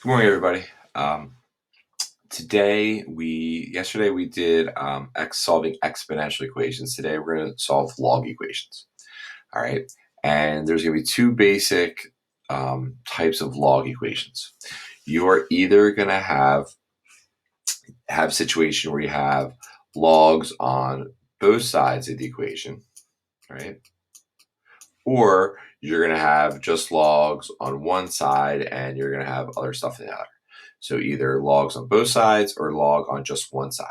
Good morning, everybody. Yesterday we did solving exponential equations. Today we're going to solve log equations. All right, and there's going to be two basic types of log equations. You are either going to have a situation where you have logs on both sides of the equation, right? Or you're going to have just logs on one side and you're going to have other stuff in the other. So either logs on both sides or log on just one side.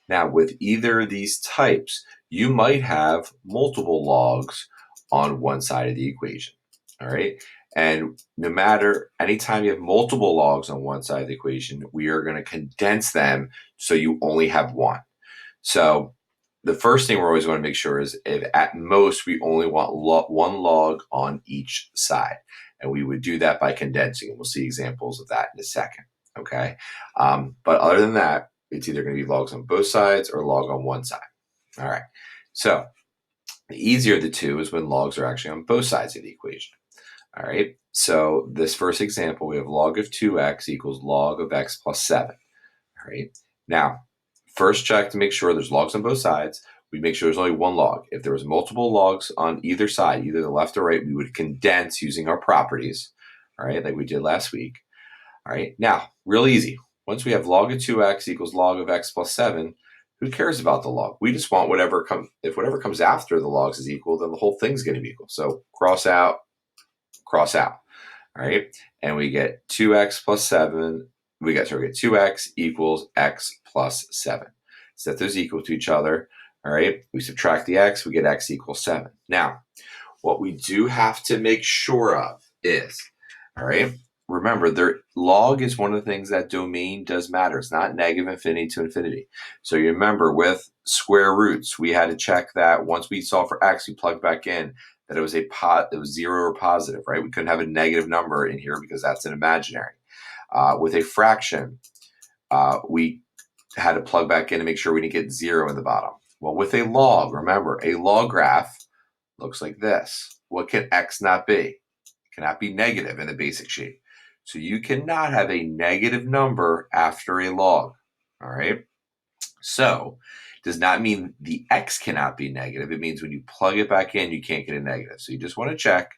Now, with either of these types, you might have multiple logs on one side of the equation. All right. And no matter anytime you have multiple logs on one side of the equation, we are going to condense them so you only have one. So the first thing we're always going to make sure is if at most we only want one log on each side. And we would do that by condensing. And we'll see examples of that in a second. Okay. But other than that, it's either going to be logs on both sides or log on one side. All right. So the easier of the two is when logs are actually on both sides of the equation. All right. So this first example, we have log of 2x equals log of x plus 7. All right. Now, first check to make sure there's logs on both sides. We make sure there's only one log. If there was multiple logs on either side, either the left or right, we would condense using our properties, all right, like we did last week. All right, now, real easy. Once we have log of 2x equals log of x plus 7, who cares about the log? We just want if whatever comes after the logs is equal, then the whole thing's going to be equal. So cross out, cross out. All right, and we get 2x plus 7. We get 2x equals x plus 7. Set those equal to each other. All right, we subtract the x, we get x equals 7. Now, what we do have to make sure of is, all right, remember, log is one of the things that domain does matter. It's not negative infinity to infinity. So you remember with square roots, we had to check that once we solve for x, we plug back in that it was it was 0 or positive, right? We couldn't have a negative number in here because that's an imaginary. With a fraction, we had to plug back in to make sure we didn't get 0 in the bottom. Well, with a log, remember, a log graph looks like this. What can x not be? It cannot be negative in the basic shape. So you cannot have a negative number after a log, all right? So does not mean the x cannot be negative. It means when you plug it back in, you can't get a negative. So you just want to check.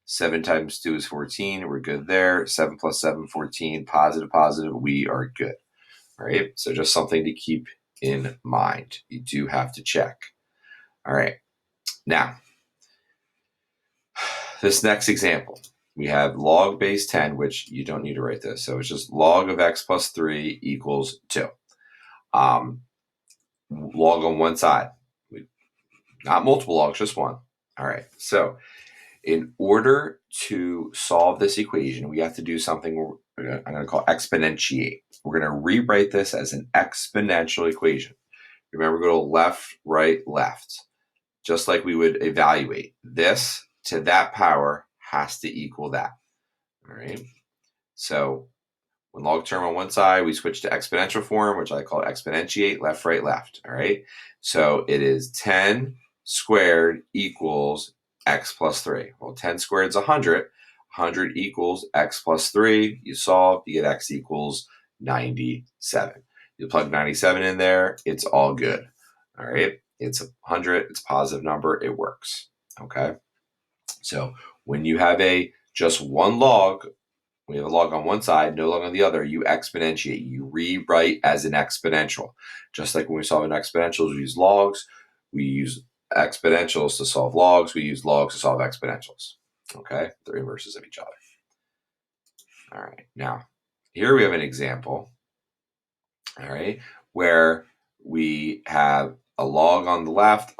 7 times 2 is 14. We're good there. 7 plus 7, 14. Positive, positive. We are good. All right. So just something to keep in mind. You do have to check. All right. Now, this next example, we have log base 10, which you don't need to write this. So it's just log of x plus 3 equals 2. Log on one side. Not multiple logs, just one. All right. So in order to solve this equation, we have to do something I'm going to call exponentiate. We're going to rewrite this as an exponential equation. Remember, go to left, right, left. Just like we would evaluate. This to that power has to equal that. All right. So when log term on one side, we switch to exponential form, which I call exponentiate, left, right, left. All right. So it is 10 squared equals x plus 3. Well, 10 squared is 100. 100 equals x plus 3. You solve, you get x equals 97. You plug 97 in there, it's all good. All right. It's 100. It's a positive number. It works. Okay. So when you have just one log, we have a log on one side, no log on the other, you exponentiate. You rewrite as an exponential. Just like when we solve an exponentials, we use logs. We use exponentials to solve logs. We use logs to solve exponentials. Okay? They're inverses of each other. All right. Now, here we have an example, all right, where we have a log on the left,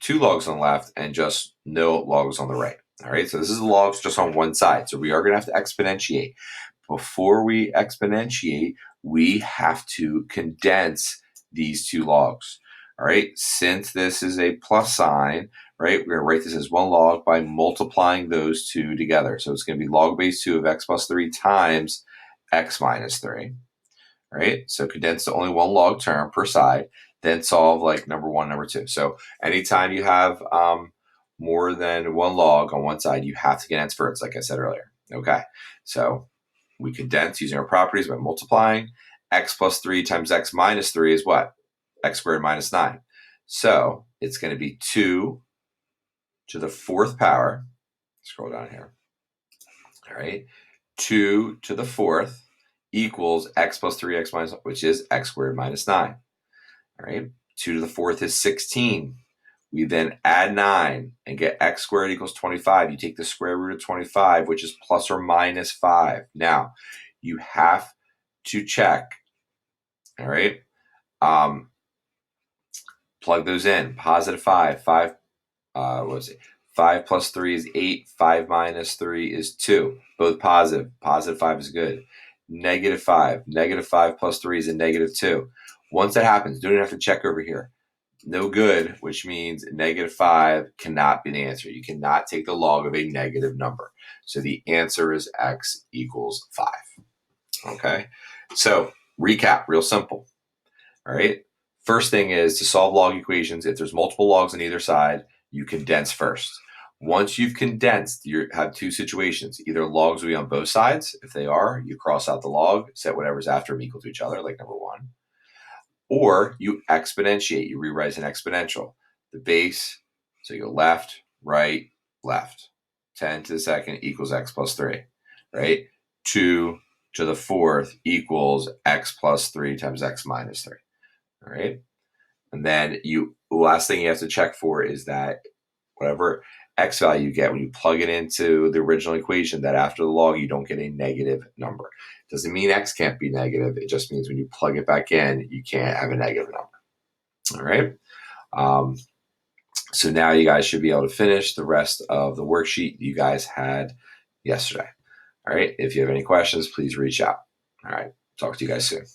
two logs on the left, and just no logs on the right. All right, so this is logs just on one side. So we are going to have to exponentiate. Before we exponentiate, we have to condense these two logs. All right, since this is a plus sign, right, we're going to write this as one log by multiplying those two together. So it's going to be log base 2 of x plus 3 times x minus 3. All right, so condense to only one log term per side, then solve like number 1, number 2. So anytime you have more than one log on one side, you have to condense first, like I said earlier. Okay, so we condense using our properties by multiplying. X plus 3 times x minus 3 is what? X squared minus 9. So it's going to be 2 to the 4th power. Scroll down here. All right. 2 to the 4th equals x plus 3x minus, which is x squared minus 9. All right. 2 to the 4th is 16. We then add 9 and get x squared equals 25. You take the square root of 25, which is plus or minus 5. Now, you have to check. All right. Plug those in. Positive 5. 5, what was it? 5 plus 3 is 8. 5 minus 3 is 2. Both positive. Positive 5 is good. Negative 5. Negative 5 plus 3 is a negative 2. Once that happens, don't even have to check over here. No good, which means negative 5 cannot be the answer. You cannot take the log of a negative number. So the answer is x equals 5. Okay? So recap, real simple. All right? First thing is to solve log equations. If there's multiple logs on either side, you condense first. Once you've condensed, you have two situations. Either logs will be on both sides. If they are, you cross out the log, set whatever's after them equal to each other, like number 1. Or you exponentiate. You rewrite an exponential. The base, so you go left, right, left. 10 to the second equals x plus 3, right? 2 to the 4th equals x plus 3 times x minus 3, all right? And then the last thing you have to check for is that whatever x value you get when you plug it into the original equation, that after the log, you don't get a negative number. Doesn't mean x can't be negative. It just means when you plug it back in, you can't have a negative number. All right. So now you guys should be able to finish the rest of the worksheet you guys had yesterday. All right. If you have any questions, please reach out. All right. Talk to you guys soon.